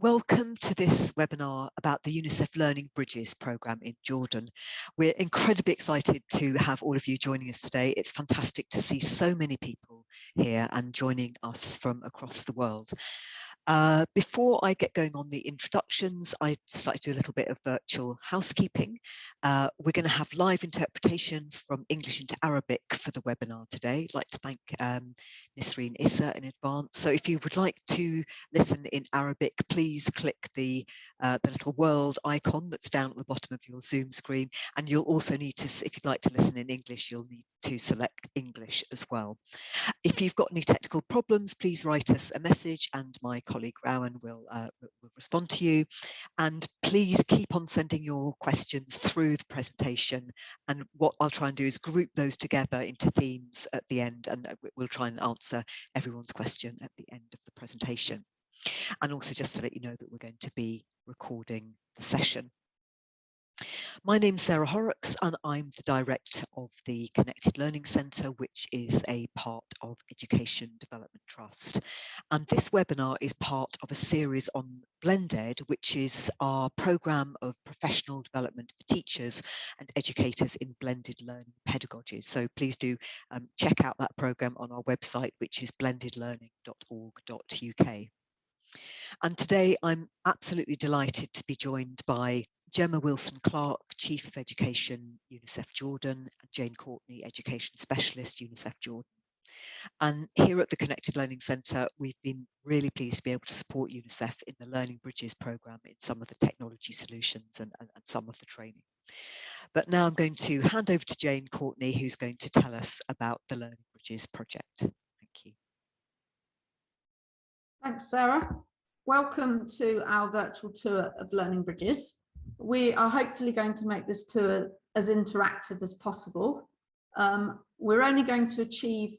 Welcome to this webinar about the Unicef Learning Bridges programme in Jordan. We're incredibly excited to have all of you joining us today. It's fantastic to see so many people here and joining us from across the world. Before I get going on the introductions, I'd just like to do a little bit of virtual housekeeping. We're going to have live interpretation from English into Arabic for the webinar today. I'd like to thank Nisreen Issa in advance. So if you would like to listen in Arabic, please click the little world icon that's down at the bottom of your Zoom screen. And you'll also need to, if you'd like to listen in English, you'll need to select English as well. If you've got any technical problems, please write us a message and my colleague Rowan will respond to you. And please keep on sending your questions through the presentation. And what I'll try and do is group those together into themes at the end, and we'll try and answer everyone's question at the end of the presentation. And also just to let you know that we're going to be recording the session. My name's Sarah Horrocks and I'm the director of the Connected Learning Centre, which is a part of Education Development Trust. And this webinar is part of a series on Blended, which is our programme of professional development for teachers and educators in blended learning pedagogies. So please do check out that programme on our website, which is blendedlearning.org.uk. And today I'm absolutely delighted to be joined by Gemma Wilson-Clarke, Chief of Education, Unicef Jordan, and Jane Courtney, Education Specialist, Unicef Jordan. And here at the Connected Learning Centre, we've been really pleased to be able to support Unicef in the Learning Bridges programme in some of the technology solutions and some of the training. But now I'm going to hand over to Jane Courtney, who's going to tell us about the Learning Bridges project. Thank you. Thanks, Sarah. Welcome to our virtual tour of Learning Bridges. We are hopefully going to make this tour as interactive as possible. We're only going to achieve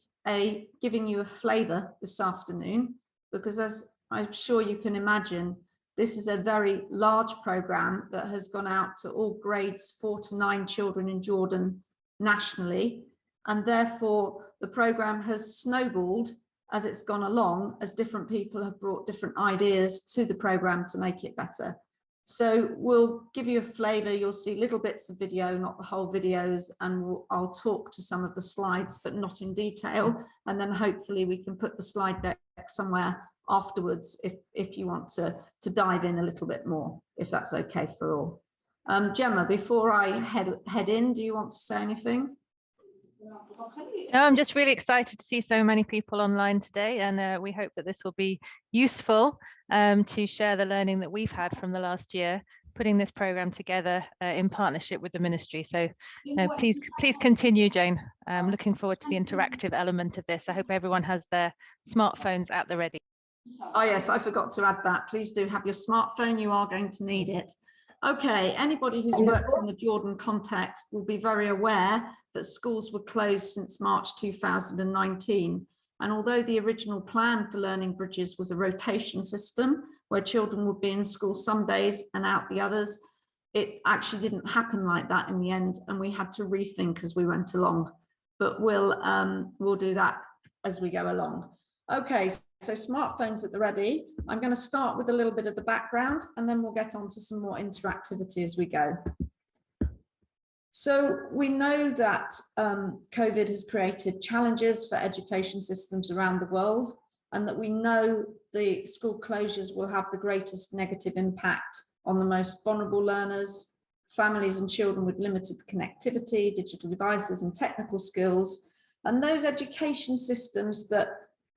giving you a flavour this afternoon, because as I'm sure you can imagine, this is a very large programme that has gone out to all grades 4 to 9 children in Jordan nationally, and therefore the programme has snowballed as it's gone along, as different people have brought different ideas to the programme to make it better. So we'll give you a flavour. You'll see little bits of video, not the whole videos, and I'll talk to some of the slides, but not in detail. And then hopefully we can put the slide deck somewhere afterwards if you want to dive in a little bit more, if that's okay for all. Gemma, before I head in, do you want to say anything? No, I'm just really excited to see so many people online today, and we hope that this will be useful to share the learning that we've had from the last year, putting this programme together in partnership with the ministry. So please continue, Jane. I'm looking forward to the interactive element of this. I hope everyone has their smartphones at the ready. Oh yes, I forgot to add that. Please do have your smartphone. You are going to need it. Okay, anybody who's worked in the Jordan context will be very aware that schools were closed since March 2019. And although the original plan for Learning Bridges was a rotation system where children would be in school some days and out the others, it actually didn't happen like that in the end, and we had to rethink as we went along. But we'll do that as we go along. Okay, so smartphones at the ready. I'm going to start with a little bit of the background, and then we'll get on to some more interactivity as we go. So we know that COVID has created challenges for education systems around the world, and that we know the school closures will have the greatest negative impact on the most vulnerable learners, families and children with limited connectivity, digital devices and technical skills, and those education systems that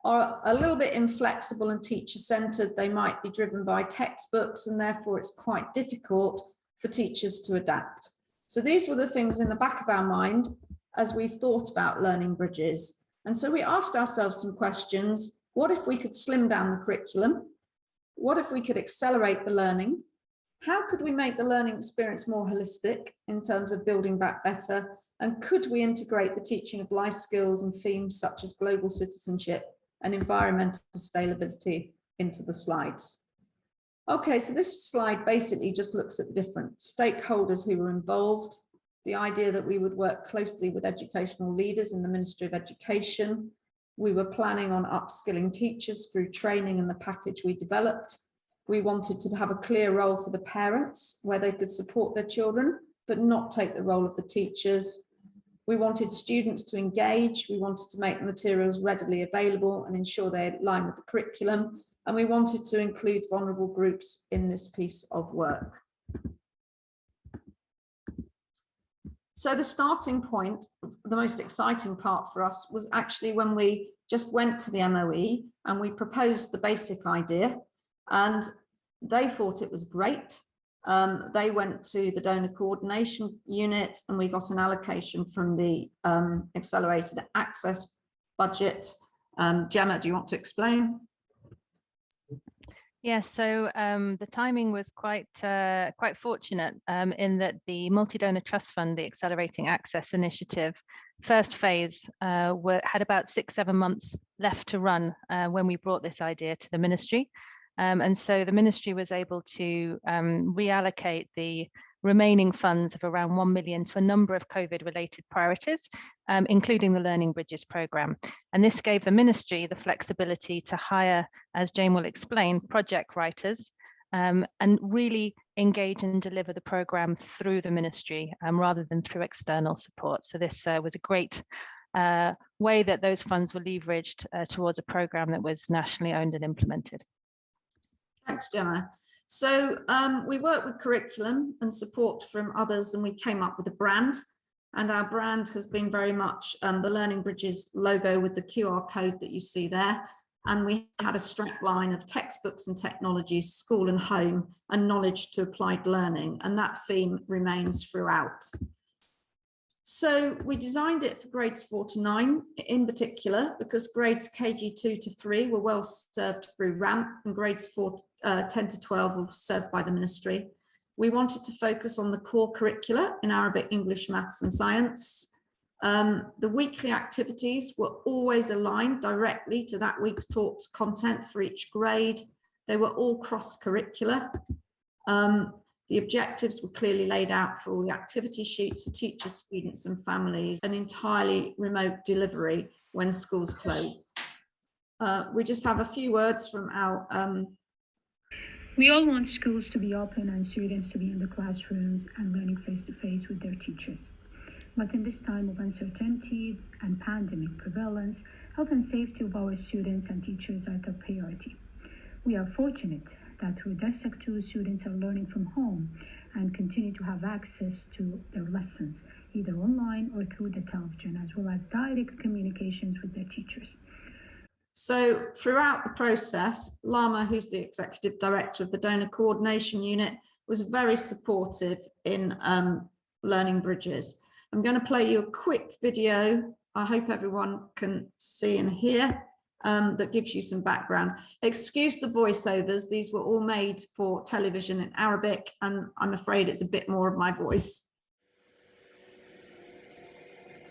are a little bit inflexible and teacher-centered. They might be driven by textbooks, and therefore it's quite difficult for teachers to adapt. So these were the things in the back of our mind as we thought about Learning Bridges. And so we asked ourselves some questions. What if we could slim down the curriculum? What if we could accelerate the learning? How could we make the learning experience more holistic in terms of building back better? And could we integrate the teaching of life skills and themes such as global citizenship and environmental sustainability into the slides? Okay, so this slide basically just looks at the different stakeholders who were involved, the idea that we would work closely with educational leaders in the Ministry of Education. We were planning on upskilling teachers through training and the package we developed. We wanted to have a clear role for the parents where they could support their children, but not take the role of the teachers. We wanted students to engage. We wanted to make the materials readily available and ensure they align with the curriculum. And we wanted to include vulnerable groups in this piece of work. So the starting point, the most exciting part for us was actually when we just went to the MOE and we proposed the basic idea, and they thought it was great. They went to the donor coordination unit and we got an allocation from the accelerated access budget. Gemma, do you want to explain? Yes, so the timing was quite fortunate in that the Multi-Donor Trust Fund, the Accelerating Access Initiative, first phase had about 6-7 months left to run when we brought this idea to the ministry. And so the ministry was able to reallocate the remaining funds of around 1 million to a number of COVID-related priorities, including the Learning Bridges programme. And this gave the ministry the flexibility to hire, as Jane will explain, project writers and really engage and deliver the programme through the ministry rather than through external support. So this was a great way that those funds were leveraged towards a programme that was nationally owned and implemented. Thanks, Gemma. So we worked with curriculum and support from others, and we came up with a brand. And our brand has been very much the Learning Bridges logo with the QR code that you see there. And we had a strap line of textbooks and technologies, school and home, and knowledge to applied learning. And that theme remains throughout. So we designed it for grades 4 to 9 in particular, because grades KG 2 to 3 were well served through RAMP, and grades 10 to 12 were served by the ministry. We wanted to focus on the core curricula in Arabic, English, maths and science. The weekly activities were always aligned directly to that week's taught content for each grade. They were all cross-curricular. The objectives were clearly laid out for all the activity sheets for teachers, students and families, an entirely remote delivery when schools closed. We just have a few words from our... We all want schools to be open and students to be in the classrooms and learning face-to-face with their teachers. But in this time of uncertainty and pandemic prevalence, health and safety of our students and teachers are top priority. We are fortunate that through Darsak 2, students are learning from home and continue to have access to their lessons, either online or through the television, as well as direct communications with their teachers. So throughout the process, Lama, who's the executive director of the donor coordination unit, was very supportive in Learning Bridges. I'm going to play you a quick video. I hope everyone can see and hear. That gives you some background. Excuse the voiceovers, these were all made for television in Arabic, and I'm afraid it's a bit more of my voice.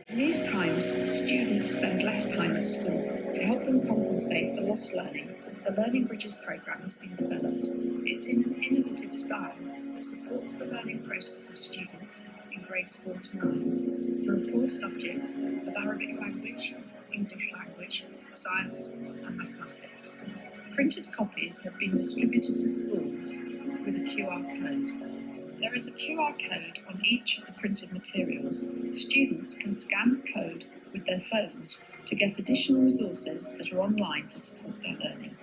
In these times, students spend less time at school. To help them compensate the lost learning, the Learning Bridges programme has been developed. It's in an innovative style that supports the learning process of students in grades 4 to 9 for the 4 subjects of Arabic language, English language, science and mathematics. Printed copies have been distributed to schools with a QR code. There is a QR code on each of the printed materials. Students can scan the code with their phones to get additional resources that are online to support their learning.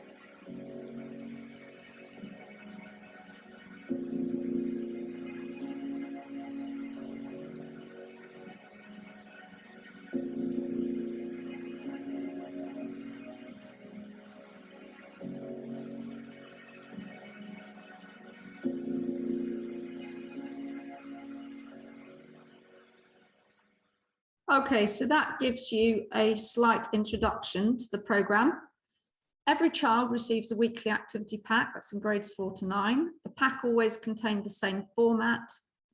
Okay, so that gives you a slight introduction to the programme. Every child receives a weekly activity pack, that's in grades 4 to 9. The pack always contained the same format.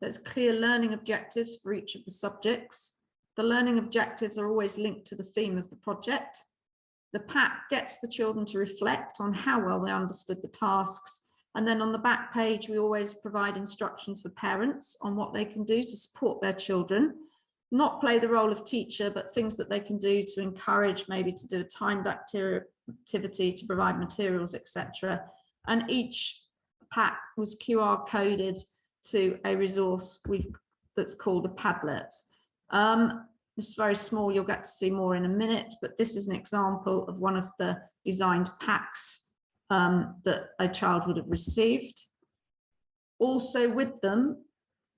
There's clear learning objectives for each of the subjects. The learning objectives are always linked to the theme of the project. The pack gets the children to reflect on how well they understood the tasks. And then on the back page, we always provide instructions for parents on what they can do to support their children. Not play the role of teacher, but things that they can do to encourage, maybe to do a timed activity, to provide materials, etc. And each pack was QR coded to a resource that's called a Padlet. This is very small, you'll get to see more in a minute, but this is an example of one of the designed packs that a child would have received. Also with them,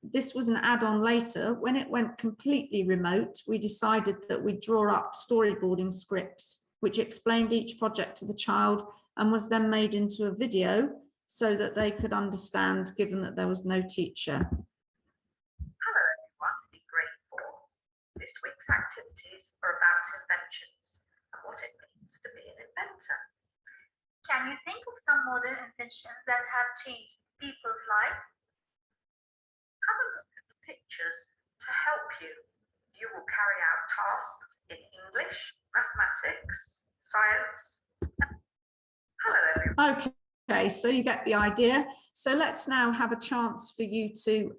this was an add-on later. When it went completely remote, we decided that we'd draw up storyboarding scripts which explained each project to the child and was then made into a video so that they could understand, given that there was no teacher. Hello everyone in grade 4. This week's activities are about inventions and what it means to be an inventor. Can you think of some modern inventions that have changed people's lives? Have a look at the pictures to help you. You will carry out tasks in English, mathematics, science. Hello everyone. Okay, so you get the idea. So let's now have a chance for you to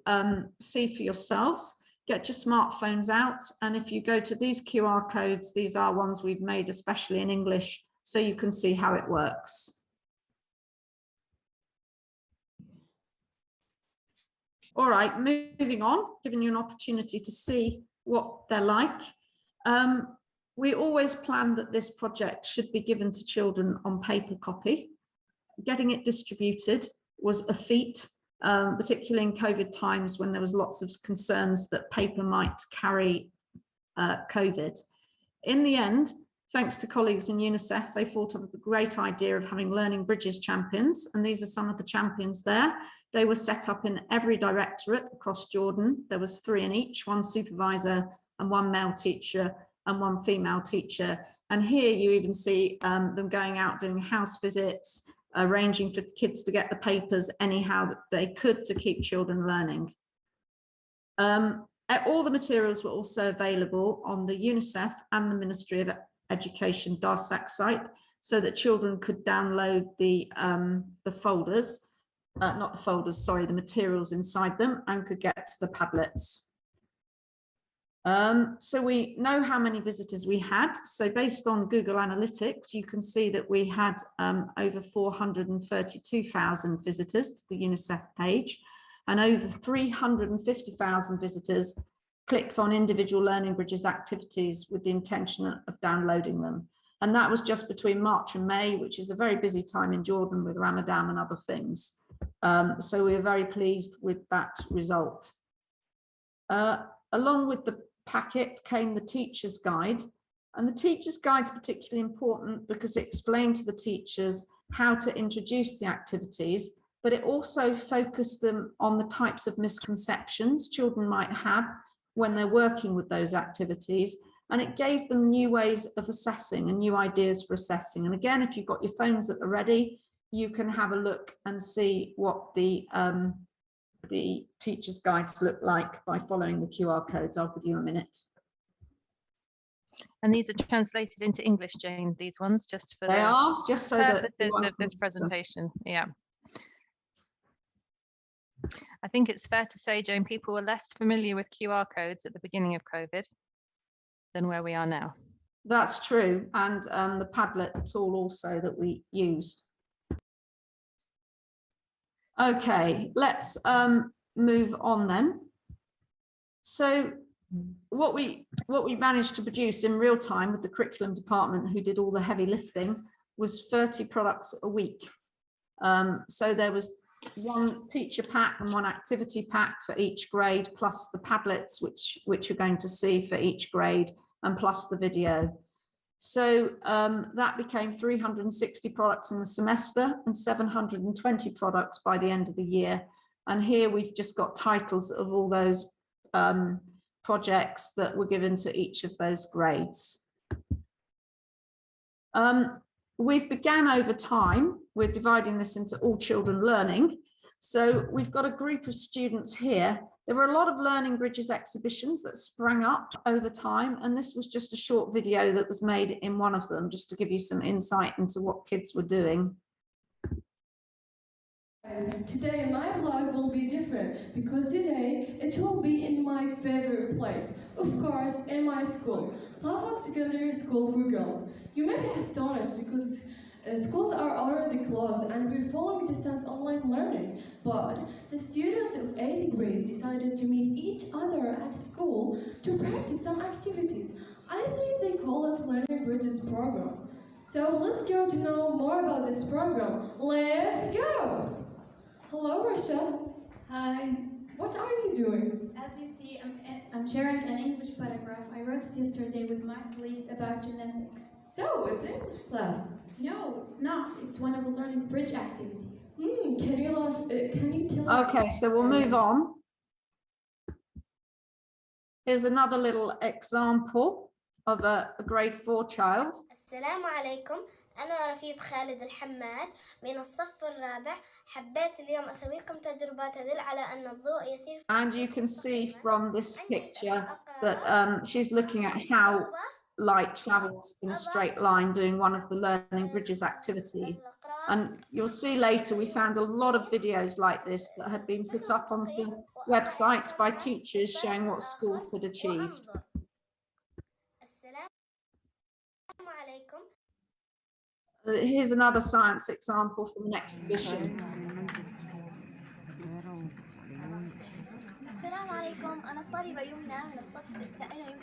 see for yourselves. Get your smartphones out, and if you go to these QR codes, these are ones we've made especially in English, so you can see how it works. All right, moving on, giving you an opportunity to see what they're like. We always planned that this project should be given to children on paper copy. Getting it distributed was a feat, particularly in COVID times when there was lots of concerns that paper might carry COVID. In the end, thanks to colleagues in Unicef, they thought of a great idea of having Learning Bridges champions, and these are some of the champions there. They were set up in every directorate across Jordan. There was 3 in each, 1 supervisor and 1 male teacher and 1 female teacher. And here you even see them going out doing house visits, arranging for kids to get the papers anyhow that they could to keep children learning. All the materials were also available on the Unicef and the Ministry of Education Darsak site, so that children could download the folders, not the folders, sorry, the materials inside them, and could get to the Padlets. So we know how many visitors we had. So based on Google Analytics, you can see that we had over 432,000 visitors to the UNICEF page, and over 350,000 visitors clicked on individual Learning Bridges activities with the intention of downloading them. And that was just between March and May, which is a very busy time in Jordan with Ramadan and other things. So we are very pleased with that result. Along with the packet came the teacher's guide, and the teacher's guide is particularly important because it explained to the teachers how to introduce the activities, but it also focused them on the types of misconceptions children might have when they're working with those activities, and it gave them new ways of assessing and new ideas for assessing. And again, if you've got your phones at the ready, you can have a look and see what the teacher's guides look like by following the QR codes. I'll give you a minute. And these are translated into English, Jane, these ones, just for just so that of this presentation. Yeah. I think it's fair to say, Jane, people were less familiar with QR codes at the beginning of COVID than where we are now. That's true, and the Padlet tool also that we used. Okay, let's move on then. So what we managed to produce in real time with the curriculum department, who did all the heavy lifting, was 30 products a week. So there was 1 teacher pack and 1 activity pack for each grade, plus the Padlets, which you're going to see for each grade, and plus the video. So that became 360 products in the semester and 720 products by the end of the year. And here we've just got titles of all those projects that were given to each of those grades. We've began over time. We're dividing this into all children learning. So we've got a group of students here. There were a lot of Learning Bridges exhibitions that sprang up over time, and this was just a short video that was made in one of them, just to give you some insight into what kids were doing. Today my vlog will be different because today it will be in my favorite place, of course in my school, Safa Secondary School for Girls. You may be astonished because Schools are already closed and we're following distance online learning, but the students of 8th grade decided to meet each other at school to practice some activities. I think they call it Learning Bridges program. So let's go to know more about this program. Let's go! Hello, Rasha. Hi. What are you doing? As you see, I'm sharing an English paragraph I wrote yesterday with my colleagues about genetics. So, it's English class. No, it's not. It's one of the Learning Bridge activities. Can you tell us? Okay, so we'll move on. Here's another little example of a grade 4 child. السلام عليكم، أنا رفيف خالد الحماد من الصف الرابع. حبيت اليوم أسوي لكم تجربة تدل على أن الضوء يسير. And you can see from this picture that she's looking at how light travels in a straight line doing one of the Learning Bridges activities. And you'll see later we found a lot of videos like this that had been put up onto websites by teachers showing what schools had achieved. Here's another science example from an exhibition. السلام عليكم، أنا الطالبة يمنى من الصف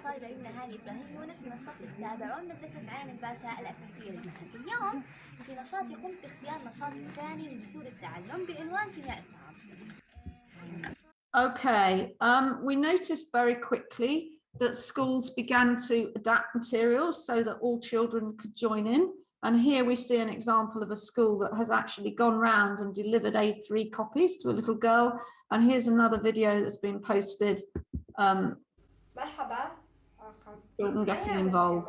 طالبة يمنى هاني إبراهيم يونس من الصف السابع ومن مدرسة عين الباشا الأساسية للمهن. اليوم في نشاطي قمت باختيار نشاط الثاني من جسور التعلم بعنوان كيمياء الطعام. Okay, we noticed very quickly that schools began to adapt materials so that all children could join in. And here we see an example of a school that has actually gone round and delivered A3 copies to a little girl. And here's another video that's been posted. Children getting involved.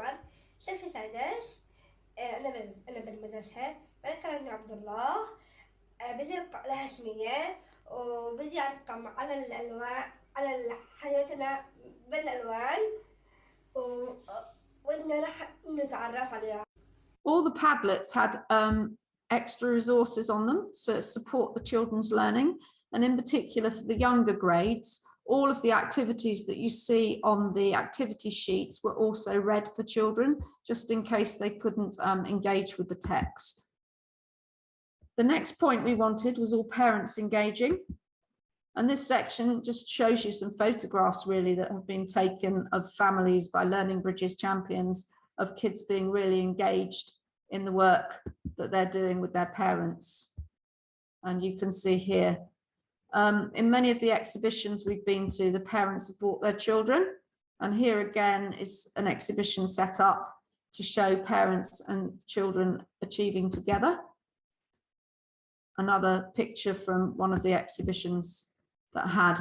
أنا بالمدرسة بذكر عبد الله بدي أرقى لها اسمية وبدي أرقى على الألوان على حياتنا بالألوان وإننا راح نتعرف عليها. All the Padlets had extra resources on them to support the children's learning, and in particular for the younger grades, all of the activities that you see on the activity sheets were also read for children, just in case they couldn't engage with the text. The next point we wanted was all parents engaging. And this section just shows you some photographs really that have been taken of families by Learning Bridges champions, of kids being really engaged in the work that they're doing with their parents. And you can see here, in many of the exhibitions we've been to, the parents have brought their children. And here again is an exhibition set up to show parents and children achieving together. Another picture from one of the exhibitions that had.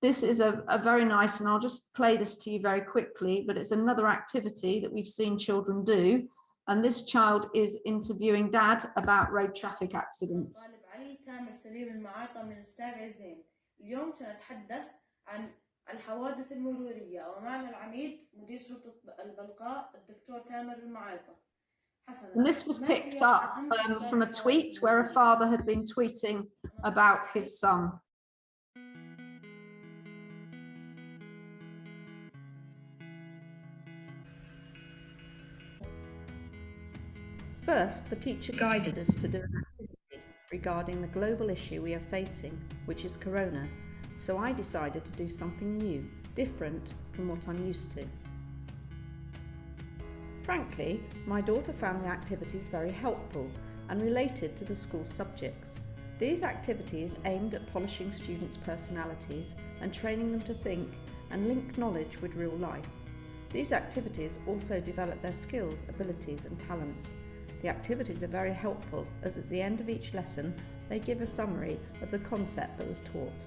This is a very nice, and I'll just play this to you very quickly, but it's another activity that we've seen children do. And this child is interviewing dad about road traffic accidents. اليوم سنتحدث عن الحوادث المرورية ومعنا العميد مدير شرطة البلقاء الدكتور تامر المعايطة. And this was picked up from a tweet where a father had been tweeting about his son. First, the teacher guided us to do an activity regarding the global issue we are facing, which is corona. So I decided to do something new, different from what I'm used to. Frankly, my daughter found the activities very helpful and related to the school subjects. These activities aimed at polishing students' personalities and training them to think and link knowledge with real life. These activities also develop their skills, abilities and talents. The activities are very helpful as at the end of each lesson they give a summary of the concept that was taught.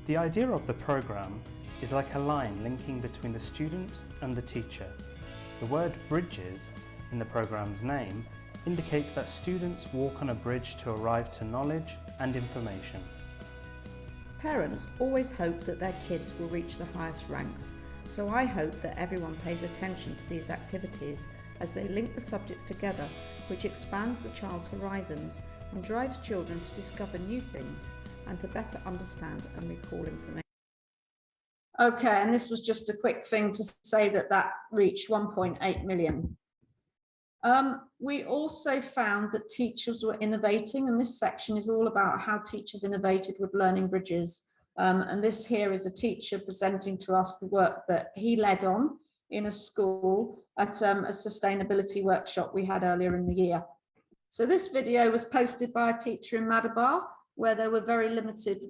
The idea of the programme is like a line linking between the students and the teacher. The word bridges in the programme's name indicates that students walk on a bridge to arrive to knowledge and information. Parents always hope that their kids will reach the highest ranks, so I hope that everyone pays attention to these activities as they link the subjects together, which expands the child's horizons and drives children to discover new things and to better understand and recall information. Okay, and this was just a quick thing to say that that reached 1.8 million. We also found that teachers were innovating, and this section is all about how teachers innovated with learning bridges. And this here is a teacher presenting to us the work that he led on in a school at a sustainability workshop we had earlier in the year. So this video was posted by a teacher in Madabar, where there were very limited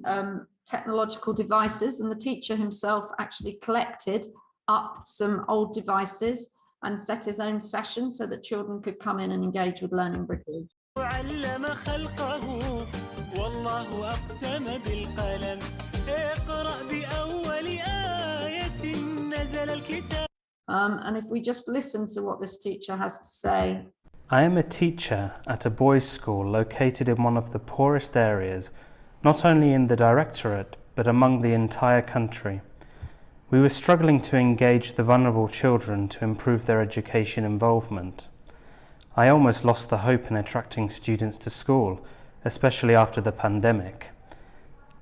technological devices, and the teacher himself actually collected up some old devices and set his own session so that children could come in and engage with learning bridges. And if we just listen to what this teacher has to say. I am a teacher at a boys' school located in one of the poorest areas, not only in the directorate, but among the entire country. We were struggling to engage the vulnerable children to improve their education involvement. I almost lost the hope in attracting students to school, especially after the pandemic.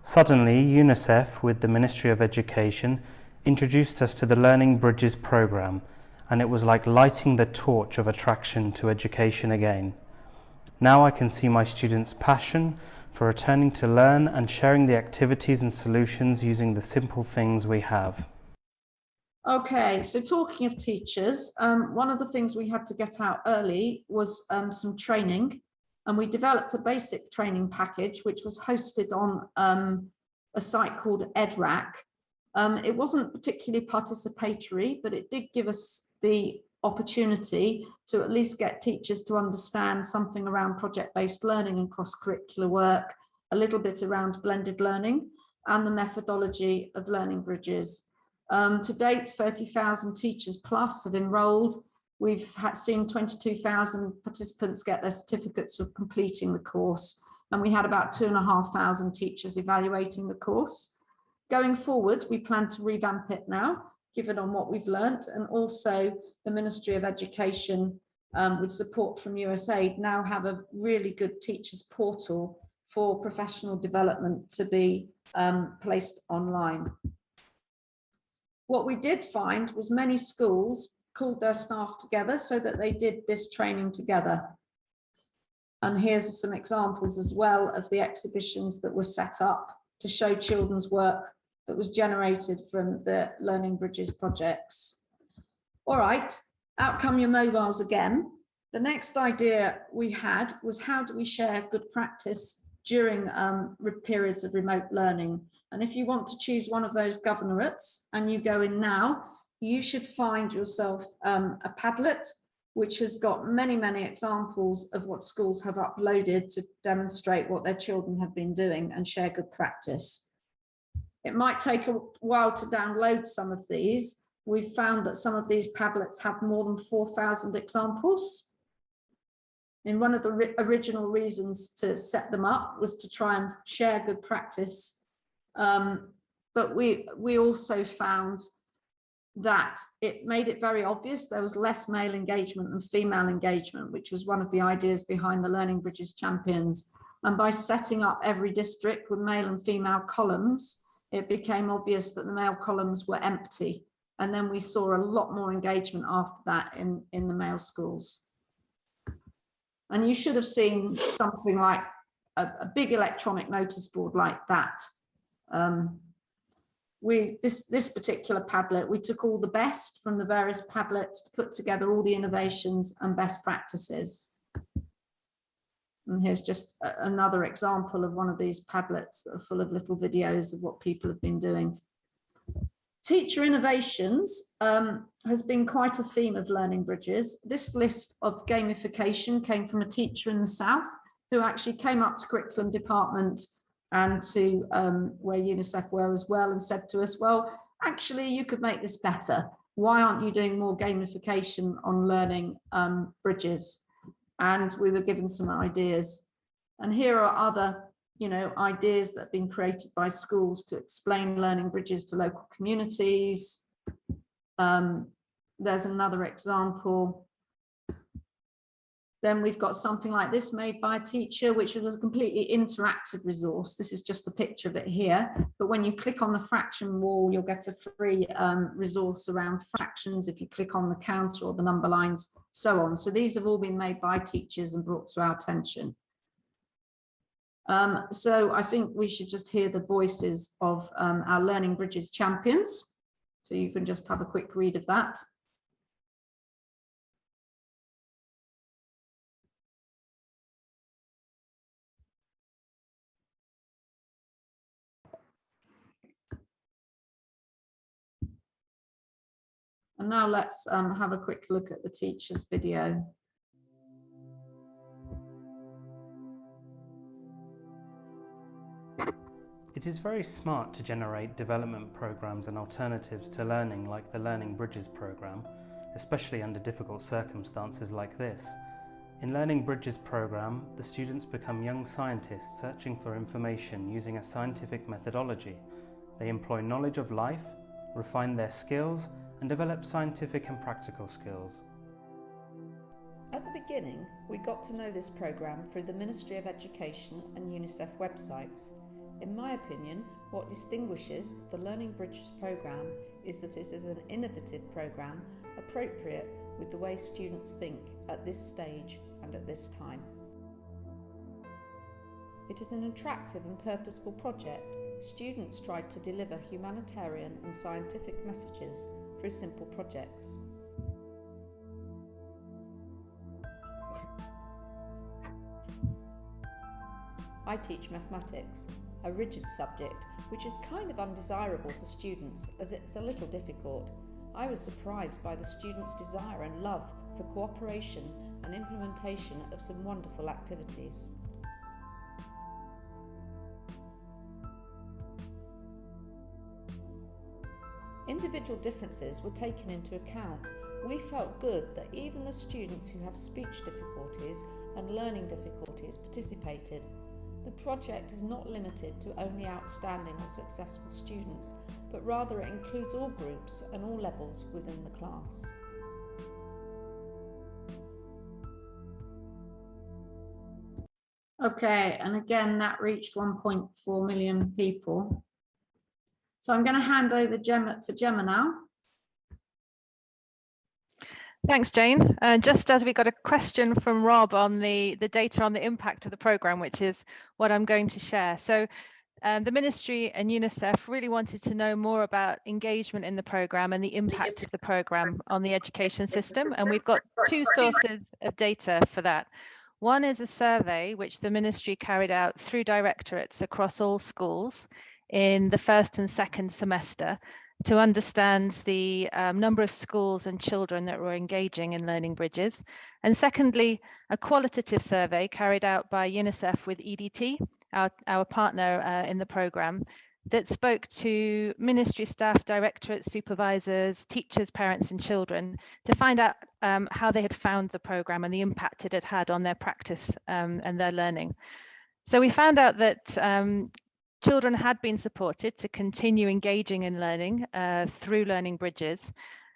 Suddenly, Unicef, with the Ministry of Education, introduced us to the Learning Bridges programme, and it was like lighting the torch of attraction to education again. Now I can see my students' passion for returning to learn and sharing the activities and solutions using the simple things we have. Okay, so talking of teachers, one of the things we had to get out early was some training, and we developed a basic training package which was hosted on a site called EdRack. It wasn't particularly participatory, but it did give us the opportunity to at least get teachers to understand something around project-based learning and cross-curricular work, a little bit around blended learning and the methodology of learning bridges. To date, 30,000 teachers plus have enrolled. We've seen 22,000 participants get their certificates of completing the course, and we had about 2,500 teachers evaluating the course. Going forward, we plan to revamp it now, given on what we've learnt, and also the Ministry of Education, with support from USAID, now have a really good teachers portal for professional development to be placed online. What we did find was many schools called their staff together so that they did this training together. And here's some examples as well of the exhibitions that were set up to show children's work that was generated from the Learning Bridges projects. All right, out come your mobiles again. The next idea we had was, how do we share good practice during periods of remote learning? And if you want to choose one of those governorates and you go in now, you should find yourself a Padlet, which has got many, many examples of what schools have uploaded to demonstrate what their children have been doing and share good practice. It might take a while to download some of these. We've found that some of these Padlets have more than 4,000 examples. And one of the original reasons to set them up was to try and share good practice. But we also found that it made it very obvious there was less male engagement than female engagement, which was one of the ideas behind the Learning Bridges Champions. And by setting up every district with male and female columns, it became obvious that the male columns were empty. And then we saw a lot more engagement after that in the male schools. And you should have seen something like a big electronic notice board like that. This particular Padlet, we took all the best from the various Padlets to put together all the innovations and best practices. And here's just another example of one of these Padlets that are full of little videos of what people have been doing. Teacher innovations has been quite a theme of Learning Bridges. This list of gamification came from a teacher in the South who actually came up to curriculum department and to where Unicef were as well, and said to us, well, actually, you could make this better. Why aren't you doing more gamification on learning bridges? And we were given some ideas. And here are other ideas that have been created by schools to explain learning bridges to local communities. There's another example. Then we've got something like this made by a teacher, which was a completely interactive resource. This is just a picture of it here. But when you click on the fraction wall, you'll get a free resource around fractions if you click on the counter or the number lines, so on. So these have all been made by teachers and brought to our attention. So I think we should just hear the voices of our Learning Bridges champions. So you can just have a quick read of that. And now let's have a quick look at the teacher's video. It is very smart to generate development programs and alternatives to learning like the Learning Bridges program, especially under difficult circumstances like this. In Learning Bridges program, the students become young scientists searching for information using a scientific methodology. They employ knowledge of life, refine their skills, and develop scientific and practical skills. At the beginning, we got to know this programme through the Ministry of Education and Unicef websites. In my opinion, what distinguishes the Learning Bridges programme is that it is an innovative programme appropriate with the way students think at this stage and at this time. It is an attractive and purposeful project. Students tried to deliver humanitarian and scientific messages through simple projects. I teach mathematics, a rigid subject which is kind of undesirable for students as it's a little difficult. I was surprised by the students' desire and love for cooperation and implementation of some wonderful activities. Individual differences were taken into account. We felt good that even the students who have speech difficulties and learning difficulties participated. The project is not limited to only outstanding or successful students, but rather it includes all groups and all levels within the class. Okay, and again, that reached 1.4 million people. So I'm going to hand over to Gemma now. Thanks, Jane. Just as we got a question from Rob on the data on the impact of the programme, which is what I'm going to share. So the Ministry and UNICEF really wanted to know more about engagement in the programme and the impact of the programme on the education system. And we've got two sources of data for that. One is a survey which the Ministry carried out through directorates across all schools in the first and second semester to understand the number of schools and children that were engaging in Learning Bridges. And secondly, a qualitative survey carried out by UNICEF with EDT, our partner in the programme, that spoke to ministry staff, directorate supervisors, teachers, parents and children to find out how they had found the programme and the impact it had had on their practice and their learning. So we found out that children had been supported to continue engaging in learning through Learning Bridges.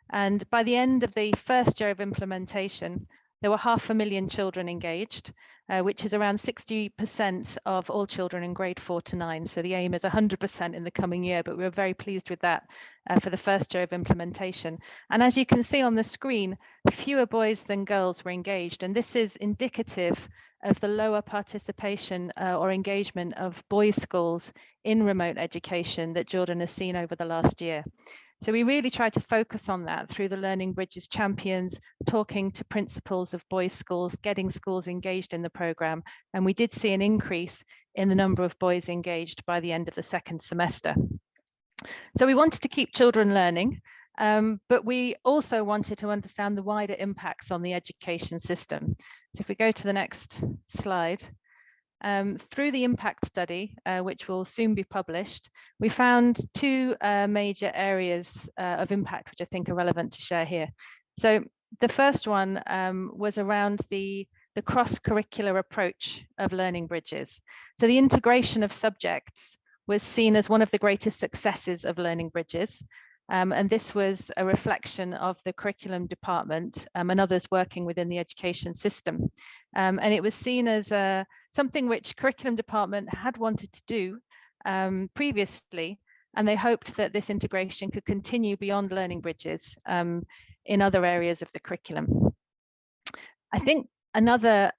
And by the end of the first year of implementation, there were 500,000 children engaged, which is around 60% of all children in grade 4 to 9. So the aim is 100% in the coming year, but we were very pleased with that for the first year of implementation. And as you can see on the screen, fewer boys than girls were engaged. And this is indicative of the lower participation or engagement of boys' schools in remote education that Jordan has seen over the last year. So we really try to focus on that through the Learning Bridges champions, talking to principals of boys' schools, getting schools engaged in the programme. And we did see an increase in the number of boys engaged by the end of the second semester. So we wanted to keep children learning, but we also wanted to understand the wider impacts on the education system. So if we go to the next slide. Through the impact study, which will soon be published, we found two major areas of impact, which I think are relevant to share here. So the first one was around the cross-curricular approach of Learning Bridges. So the integration of subjects was seen as one of the greatest successes of Learning Bridges. And this was a reflection of the curriculum department and others working within the education system. And it was seen as something which curriculum department had wanted to do previously, and they hoped that this integration could continue beyond learning bridges in other areas of the curriculum. I think another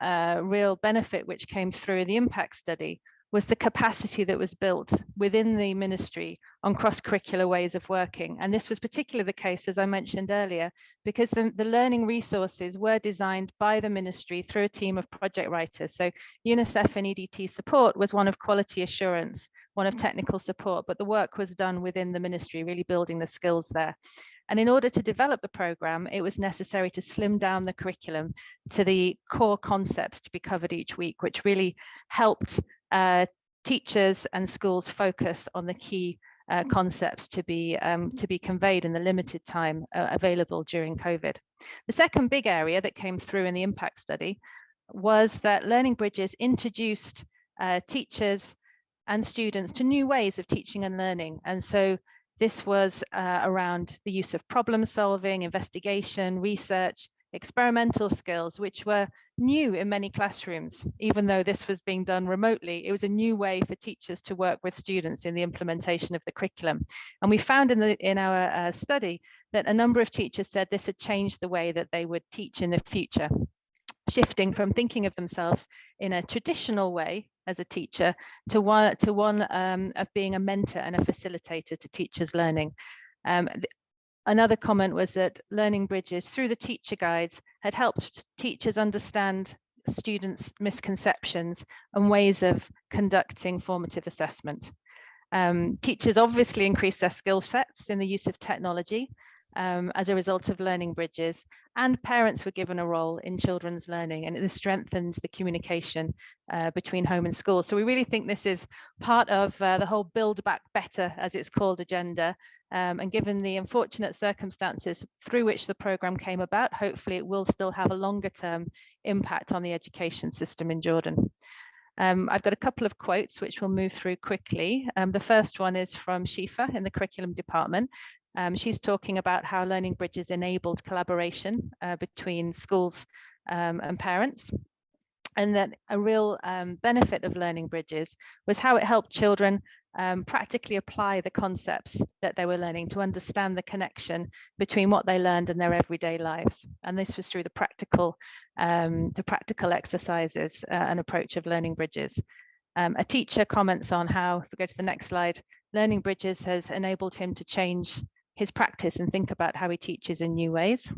real benefit which came through the impact study was the capacity that was built within the ministry on cross-curricular ways of working. And this was particularly the case, as I mentioned earlier, because the learning resources were designed by the ministry through a team of project writers. So UNICEF and EDT support was one of quality assurance, one of technical support, but the work was done within the ministry, really building the skills there. And in order to develop the programme, it was necessary to slim down the curriculum to the core concepts to be covered each week, which really helped teachers and schools focus on the key concepts to be conveyed in the limited time available during COVID. The second big area that came through in the impact study was that Learning Bridges introduced teachers and students to new ways of teaching and learning. And so this was around the use of problem solving, investigation, research, experimental skills, which were new in many classrooms. Even though this was being done remotely, it was a new way for teachers to work with students in the implementation of the curriculum. And we found in our study that a number of teachers said this had changed the way that they would teach in the future, shifting from thinking of themselves in a traditional way as a teacher to one of being a mentor and a facilitator to teachers' learning. Another comment was that Learning Bridges, through the teacher guides, had helped teachers understand students' misconceptions and ways of conducting formative assessment. Teachers obviously increased their skill sets in the use of technology as a result of Learning Bridges, and parents were given a role in children's learning, and this strengthens the communication between home and school. So we really think this is part of the whole Build Back Better, as it's called, agenda. And given the unfortunate circumstances through which the programme came about, hopefully it will still have a longer term impact on the education system in Jordan. I've got a couple of quotes which we'll move through quickly. The first one is from Shifa in the curriculum department. She's talking about how Learning Bridges enabled collaboration between schools and parents, and that a real benefit of Learning Bridges was how it helped children practically apply the concepts that they were learning, to understand the connection between what they learned and their everyday lives. And this was through the practical exercises and approach of Learning Bridges. A teacher comments on how, if we go to the next slide, Learning Bridges has enabled him to change his practice and think about how he teaches in new ways.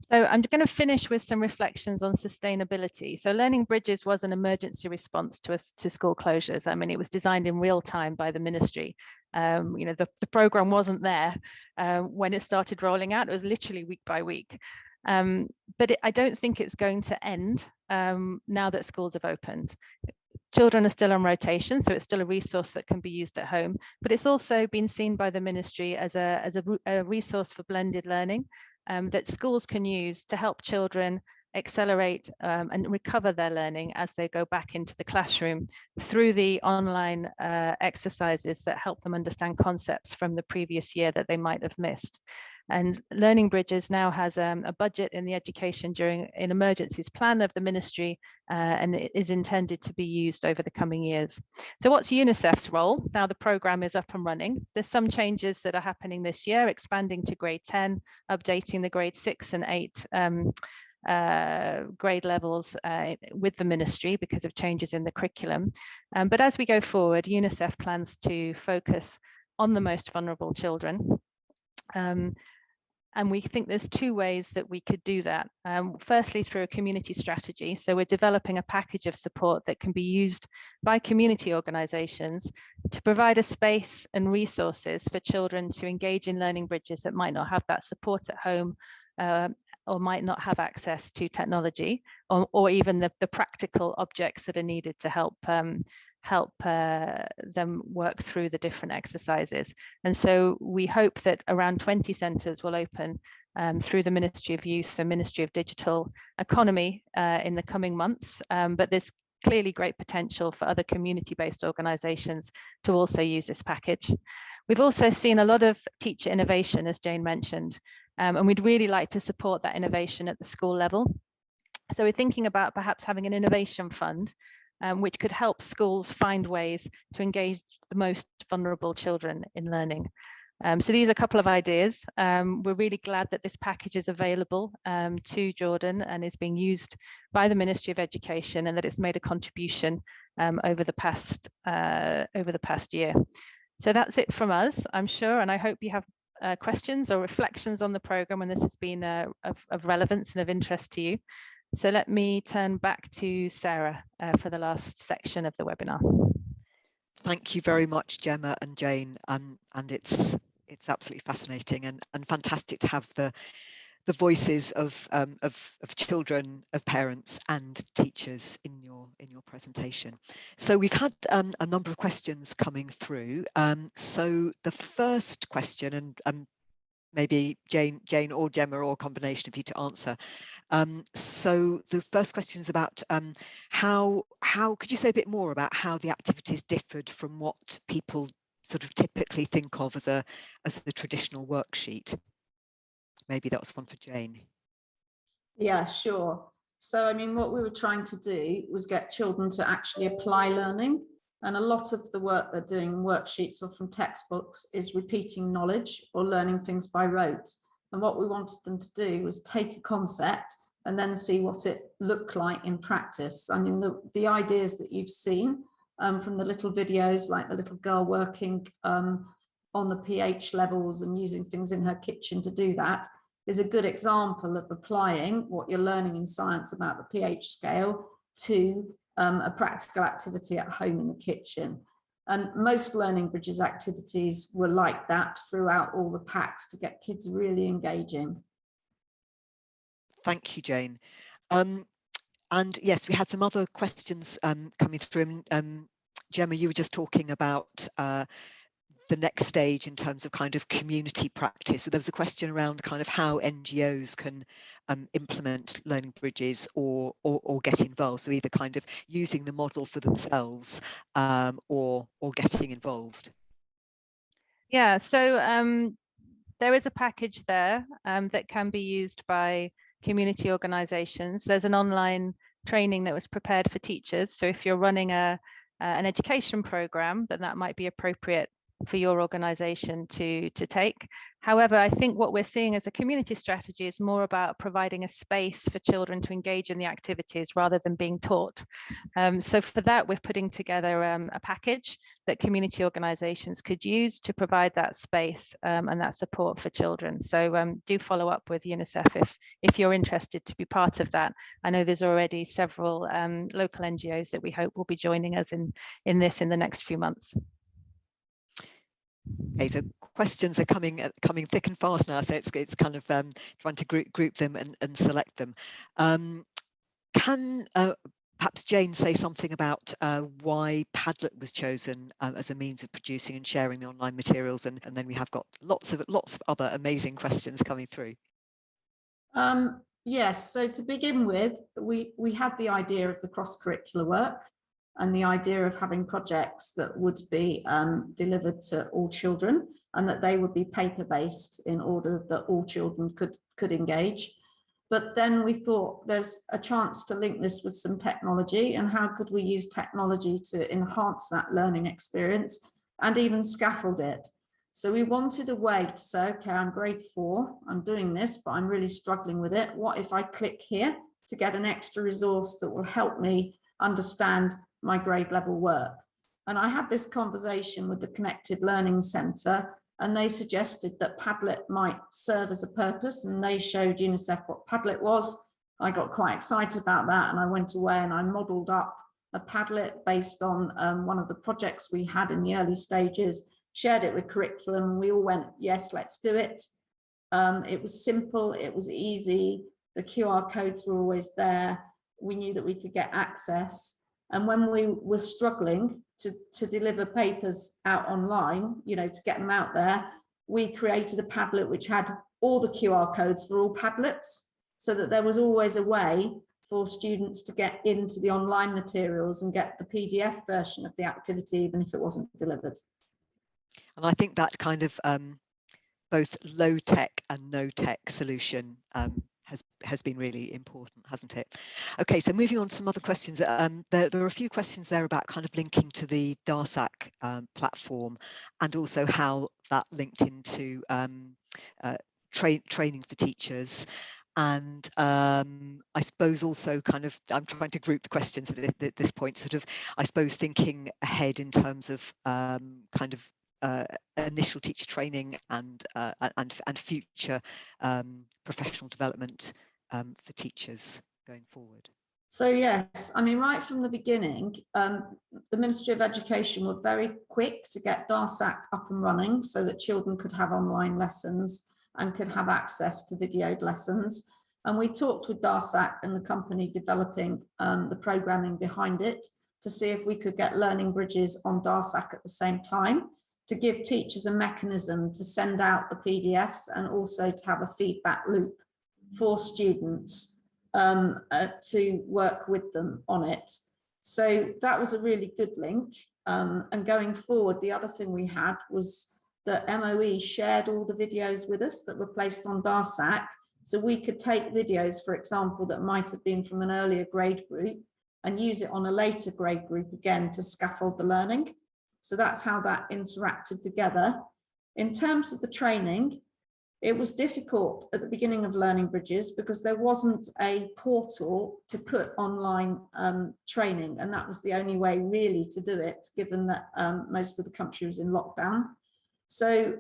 So I'm going to finish with some reflections on sustainability. So Learning Bridges was an emergency response to school closures. I mean, it was designed in real time by the ministry. You know, the program wasn't there when it started rolling out. It was literally week by week. But I don't think it's going to end now that schools have opened. Children are still on rotation, so it's still a resource that can be used at home, but it's also been seen by the ministry as a resource for blended learning that schools can use to help children accelerate and recover their learning as they go back into the classroom through the online exercises that help them understand concepts from the previous year that they might have missed. And Learning Bridges now has a budget in the education in emergencies plan of the ministry, and it is intended to be used over the coming years. So what's UNICEF's role? Now the programme is up and running. There's some changes that are happening this year, expanding to grade 10, updating the grade 6 and 8 grade levels with the ministry because of changes in the curriculum. But as we go forward, UNICEF plans to focus on the most vulnerable children. And we think there's two ways that we could do that. Firstly, through a community strategy. So we're developing a package of support that can be used by community organisations to provide a space and resources for children to engage in Learning Bridges that might not have that support at home or might not have access to technology or even the practical objects that are needed to help them work through the different exercises. And so we hope that around 20 centres will open through the Ministry of Youth and Ministry of Digital Economy in the coming months. But there's clearly great potential for other community-based organisations to also use this package. We've also seen a lot of teacher innovation, as Jane mentioned, and we'd really like to support that innovation at the school level. So we're thinking about perhaps having an innovation fund, which could help schools find ways to engage the most vulnerable children in learning. So these are a couple of ideas. We're really glad that this package is available to Jordan and is being used by the Ministry of Education, and that it's made a contribution over the past year. So that's it from us, I'm sure, and I hope you have questions or reflections on the programme, and this has been of relevance and of interest to you. So let me turn back to Sarah for the last section of the webinar. Thank you very much, Gemma and Jane, and it's absolutely fascinating and fantastic to have the voices of children, of parents and teachers in your presentation. So we've had a number of questions coming through. So the first question, and maybe Jane or Gemma or a combination of you to answer. So the first question is about how could you say a bit more about how the activities differed from what people sort of typically think of as a traditional worksheet? Maybe that was one for Jane. Yeah, sure. So, I mean, what we were trying to do was get children to actually apply learning. And a lot of the work they're doing in worksheets or from textbooks is repeating knowledge or learning things by rote. And what we wanted them to do was take a concept and then see what it looked like in practice. I mean, the ideas that you've seen from the little videos, like the little girl working on the pH levels and using things in her kitchen to do that, is a good example of applying what you're learning in science about the pH scale to a practical activity at home in the kitchen. And most Learning Bridges activities were like that throughout all the packs to get kids really engaging. Thank you, Jane. And yes, we had some other questions coming through. Gemma, you were just talking about the next stage in terms of kind of community practice. There was a question around kind of how NGOs can implement Learning Bridges or get involved. So either kind of using the model for themselves or getting involved. Yeah, so there is a package there that can be used by community organisations. There's an online training that was prepared for teachers. So if you're running an education programme, then that might be appropriate for your organisation to take. However, I think what we're seeing as a community strategy is more about providing a space for children to engage in the activities rather than being taught. So for that, we're putting together a package that community organisations could use to provide that space and that support for children. So do follow up with Unicef if you're interested to be part of that. I know there's already several local NGOs that we hope will be joining us in this in the next few months. Okay, so questions are coming thick and fast now, so it's kind of trying to group them and select them. Can perhaps Jane say something about why Padlet was chosen as a means of producing and sharing the online materials, and then we have got lots of other amazing questions coming through. Yes, so to begin with, we had the idea of the cross-curricular work and the idea of having projects that would be delivered to all children and that they would be paper-based in order that all children could engage. But then we thought there's a chance to link this with some technology, and how could we use technology to enhance that learning experience and even scaffold it. So we wanted a way to say, okay, I'm grade 4, I'm doing this, but I'm really struggling with it. What if I click here to get an extra resource that will help me understand my grade level work? And I had this conversation with the Connected Learning Centre, and they suggested that Padlet might serve as a purpose, and they showed Unicef what Padlet was. I got quite excited about that, and I went away and I modelled up a Padlet based on one of the projects we had in the early stages, shared it with curriculum, and we all went, yes, let's do it. It was simple, it was easy, the QR codes were always there, we knew that we could get access. And when we were struggling to deliver papers out online, you know, to get them out there, we created a Padlet which had all the QR codes for all Padlets, so that there was always a way for students to get into the online materials and get the PDF version of the activity, even if it wasn't delivered. And I think that kind of both low tech and no tech solution has been really important, hasn't it? Okay, so moving on to some other questions. There are a few questions there about kind of linking to the Darsak platform, and also how that linked into training for teachers. And I suppose also kind of, I'm trying to group the questions at this point, sort of, I suppose, thinking ahead in terms of kind of initial teacher training and future professional development for teachers going forward. So yes, I mean, right from the beginning, the Ministry of Education were very quick to get Darsak up and running so that children could have online lessons and could have access to videoed lessons. And we talked with Darsak and the company developing the programming behind it to see if we could get learning bridges on Darsak at the same time, to give teachers a mechanism to send out the PDFs and also to have a feedback loop for students to work with them on it. So that was a really good link. And going forward, the other thing we had was that MOE shared all the videos with us that were placed on Darsak. So we could take videos, for example, that might have been from an earlier grade group and use it on a later grade group again to scaffold the learning. So that's how that interacted together. In terms of the training, it was difficult at the beginning of Learning Bridges because there wasn't a portal to put online training, and that was the only way really to do it, given that most of the country was in lockdown. So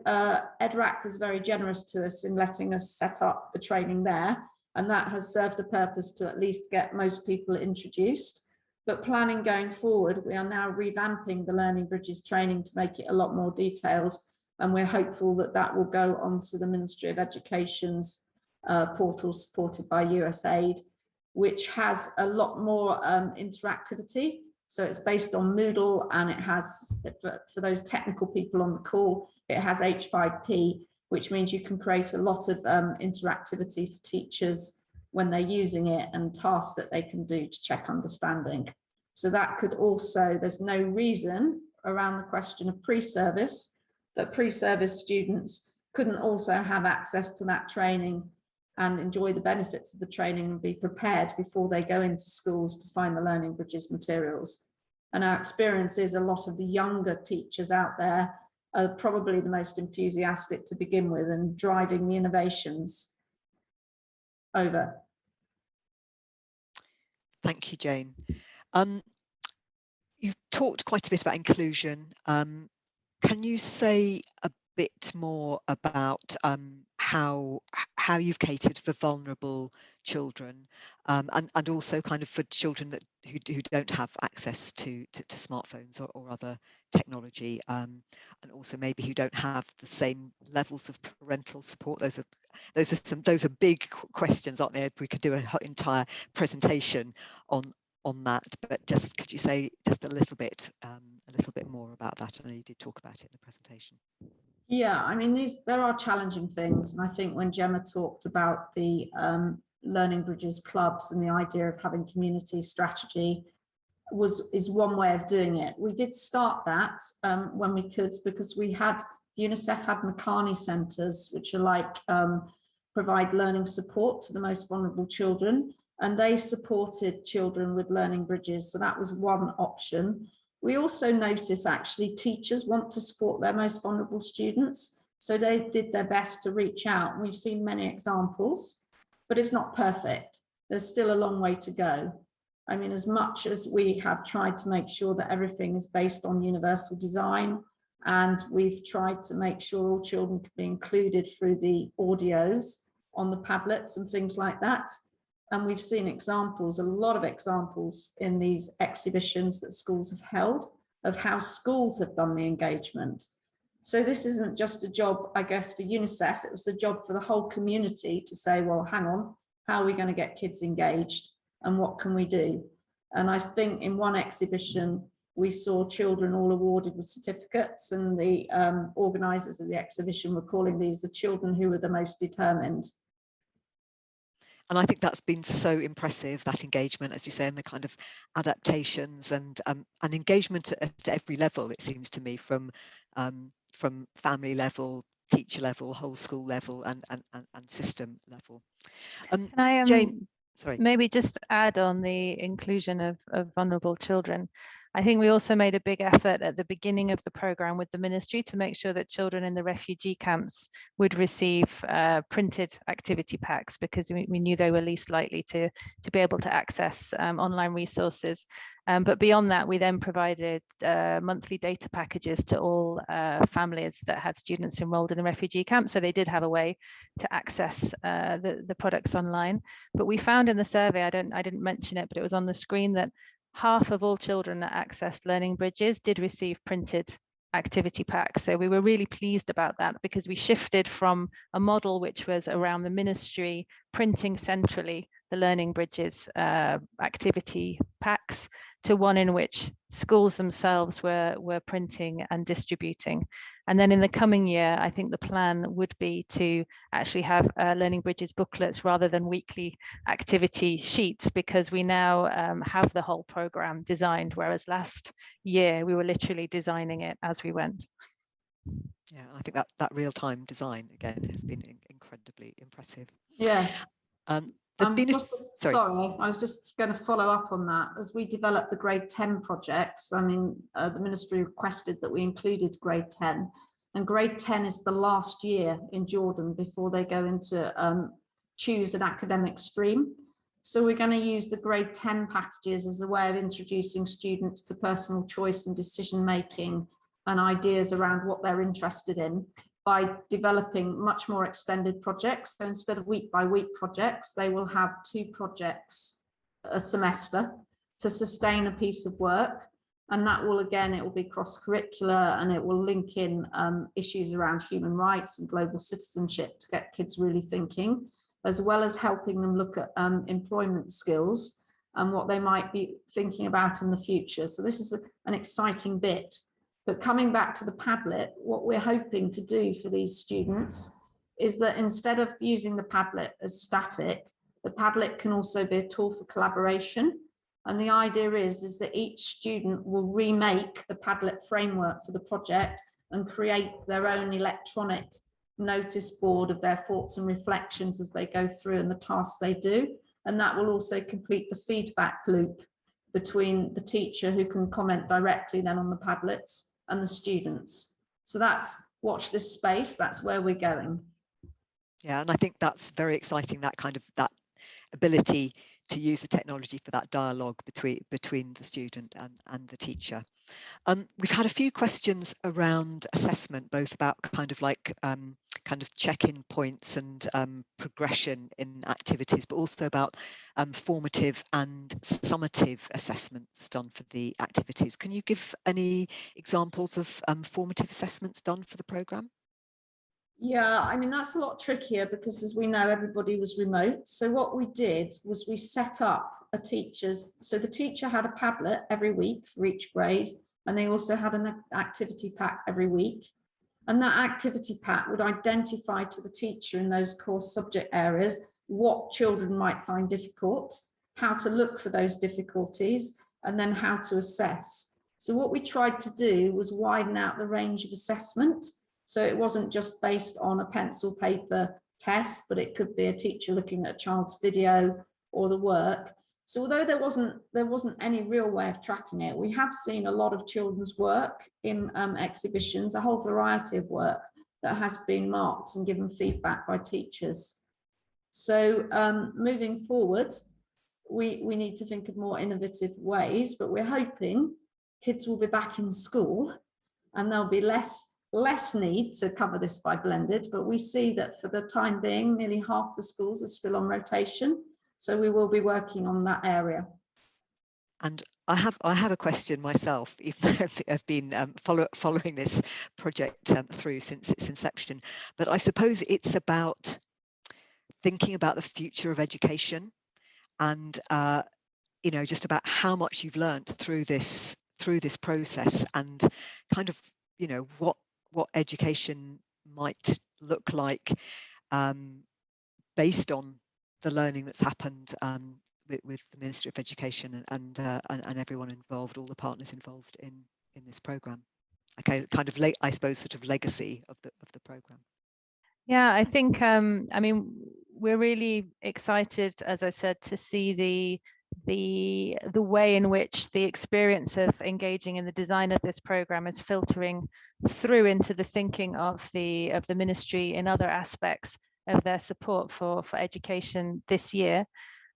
EdRAC was very generous to us in letting us set up the training there, and that has served a purpose to at least get most people introduced. But planning going forward, we are now revamping the Learning Bridges training to make it a lot more detailed, and we're hopeful that that will go onto the Ministry of Education's portal supported by USAID, which has a lot more interactivity. So it's based on Moodle, and it has, for those technical people on the call, it has H5P, which means you can create a lot of interactivity for teachers when they're using it, and tasks that they can do to check understanding. So that could also, there's no reason around the question of pre-service that pre-service students couldn't also have access to that training and enjoy the benefits of the training and be prepared before they go into schools to find the Learning Bridges materials. And our experience is a lot of the younger teachers out there are probably the most enthusiastic to begin with and driving the innovations over. Thank you, Jane. You've talked quite a bit about inclusion. Can you say a bit more about how you've catered for vulnerable children, and also kind of for children who don't have access to smartphones or other technology, and also maybe who don't have the same levels of parental support? Those are big questions, aren't they? We could do an entire presentation on that, but just could you say just a little bit more about that? I know you did talk about it in the presentation. Yeah, I mean, there are challenging things, and I think when Gemma talked about the Learning Bridges clubs and the idea of having community strategy is one way of doing it. We did start that when we could, because UNICEF had Makani centres, which are like provide learning support to the most vulnerable children, and they supported children with Learning Bridges. So that was one option. We also noticed actually teachers want to support their most vulnerable students. So they did their best to reach out. We've seen many examples, but it's not perfect. There's still a long way to go. I mean, as much as we have tried to make sure that everything is based on universal design, and we've tried to make sure all children can be included through the audios on the Padlets and things like that. And we've seen examples, a lot of examples in these exhibitions that schools have held of how schools have done the engagement. So this isn't just a job, I guess, for UNICEF, it was a job for the whole community to say, well, hang on, how are we going to get kids engaged and what can we do? And I think in one exhibition, we saw children all awarded with certificates, and the organisers of the exhibition were calling these the children who were the most determined. And I think that's been so impressive, that engagement, as you say, and the kind of adaptations and engagement at every level, it seems to me, from from family level, teacher level, whole school level, and system level. Can I Jane, sorry. maybe just add on the inclusion of vulnerable children? I think we also made a big effort at the beginning of the programme with the ministry to make sure that children in the refugee camps would receive printed activity packs, because we knew they were least likely to be able to access online resources. But beyond that, we then provided monthly data packages to all families that had students enrolled in the refugee camp, so they did have a way to access the products online. But we found in the survey, I didn't mention it, but it was on the screen, that half of all children that accessed Learning Bridges did receive printed activity packs. So we were really pleased about that, because we shifted from a model which was around the ministry printing centrally the Learning Bridges activity packs to one in which schools themselves were printing and distributing. And then in the coming year, I think the plan would be to actually have Learning Bridges booklets rather than weekly activity sheets, because we now have the whole program designed, whereas last year we were literally designing it as we went. Yeah, I think that real-time design again has been incredibly impressive. Yes. Sorry, I was just going to follow up on that. As we developed the grade 10 projects, I mean, the ministry requested that we included grade 10, and grade 10 is the last year in Jordan before they go into choose an academic stream. So we're going to use the grade 10 packages as a way of introducing students to personal choice and decision making and ideas around what they're interested in, by developing much more extended projects. So instead of week by week projects, they will have 2 projects a semester to sustain a piece of work. And that will, again, it will be cross-curricular, and it will link in issues around human rights and global citizenship to get kids really thinking, as well as helping them look at employment skills and what they might be thinking about in the future. So this is an exciting bit. But coming back to the Padlet, what we're hoping to do for these students is that instead of using the Padlet as static, the Padlet can also be a tool for collaboration. And the idea is that each student will remake the Padlet framework for the project and create their own electronic notice board of their thoughts and reflections as they go through and the tasks they do. And that will also complete the feedback loop between the teacher, who can comment directly then on the Padlets, and the students. So that's, watch this space, that's where we're going. Yeah, and I think that's very exciting, that kind of that ability to use the technology for that dialogue between the student and the teacher. We've had a few questions around assessment, both about kind of check-in points and progression in activities, but also about formative and summative assessments done for the activities. Can you give any examples of formative assessments done for the programme? Yeah, I mean, that's a lot trickier because, as we know, everybody was remote. So what we did was we set up so the teacher had a Padlet every week for each grade, and they also had an activity pack every week. And that activity pack would identify to the teacher in those core subject areas what children might find difficult, how to look for those difficulties, and then how to assess. So what we tried to do was widen out the range of assessment. So it wasn't just based on a pencil paper test, but it could be a teacher looking at a child's video or the work. So although there wasn't any real way of tracking it, we have seen a lot of children's work in exhibitions, a whole variety of work that has been marked and given feedback by teachers. So moving forward, we need to think of more innovative ways, but we're hoping kids will be back in school and there'll be less need to cover this by blended, but we see that for the time being, nearly half the schools are still on rotation. So we will be working on that area. And I have a question myself, even though I've been following this project through since its inception, but I suppose it's about thinking about the future of education and just about how much you've learned through this process, and kind of what education might look like based on the learning that's happened with the Ministry of Education and everyone involved, all the partners involved in this programme. okay, kind of I suppose sort of legacy of the program. Yeah, I think I mean, we're really excited, as I said, to see the way in which the experience of engaging in the design of this program is filtering through into the thinking of the ministry in other aspects of their support for education this year.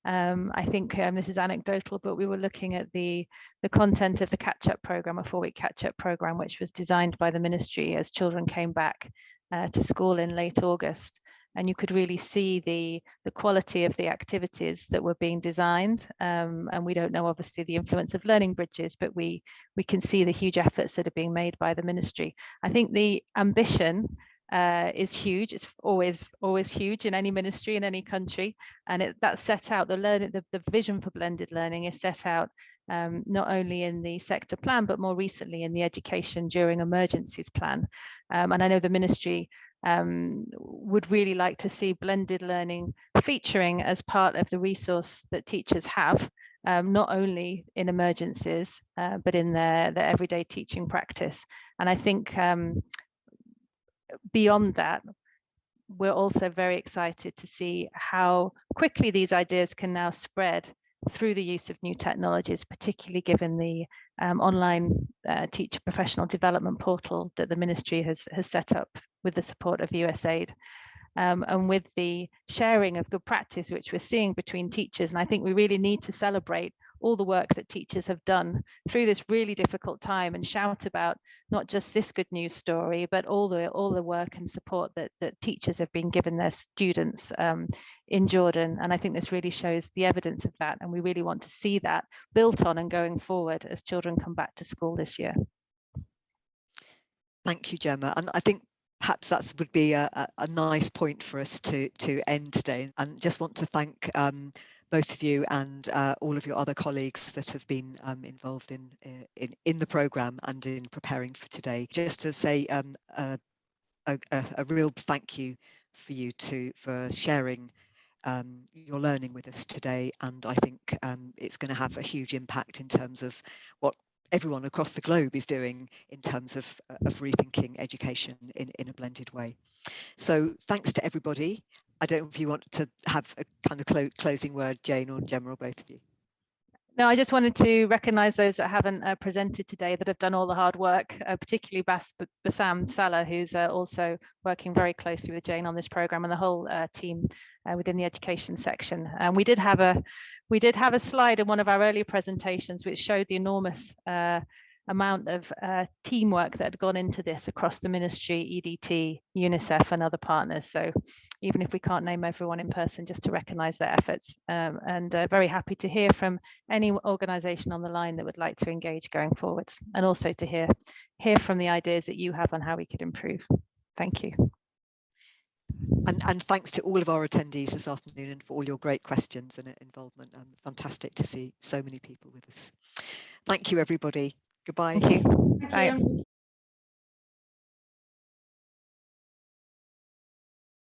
I think this is anecdotal, but we were looking at the content of the catch-up program, a 4-week catch-up program, which was designed by the ministry as children came back to school in late August. And you could really see the quality of the activities that were being designed. And we don't know, obviously, the influence of learning bridges, but we can see the huge efforts that are being made by the ministry. I think the ambition is huge. It's always huge in any ministry in any country, and that's set out. The vision for blended learning is set out not only in the sector plan, but more recently in the education during emergencies plan. And I know the ministry would really like to see blended learning featuring as part of the resource that teachers have, not only in emergencies, but in their everyday teaching practice. And I think beyond that, we're also very excited to see how quickly these ideas can now spread through the use of new technologies, particularly given the online teacher professional development portal that the ministry has set up with the support of USAID. And with the sharing of good practice, which we're seeing between teachers. And I think we really need to celebrate all the work that teachers have done through this really difficult time and shout about not just this good news story, but all the work and support that teachers have been given their students in Jordan. And I think this really shows the evidence of that. And we really want to see that built on and going forward as children come back to school this year. Thank you, Gemma. And I think perhaps that would be a nice point for us to end today. And just want to thank both of you and all of your other colleagues that have been involved in the programme and in preparing for today. Just to say a real thank you for you for sharing your learning with us today. And I think it's going to have a huge impact in terms of what everyone across the globe is doing in terms of rethinking education in a blended way. So thanks to everybody. I don't know if you want to have a kind of closing word, Jane or Gemma, or both of you. No, I just wanted to recognise those that haven't presented today that have done all the hard work, particularly Bassam Salah, who's also working very closely with Jane on this programme, and the whole team within the education section. And we did have a slide in one of our earlier presentations which showed the enormous amount of teamwork that had gone into this across the ministry, EDT, UNICEF and other partners. So even if we can't name everyone in person, just to recognise their efforts, and very happy to hear from any organisation on the line that would like to engage going forwards, and also to hear from the ideas that you have on how we could improve. Thank you. And thanks to all of our attendees this afternoon and for all your great questions and involvement. Fantastic to see so many people with us. Thank you, everybody. Goodbye. Thank you. Thank you.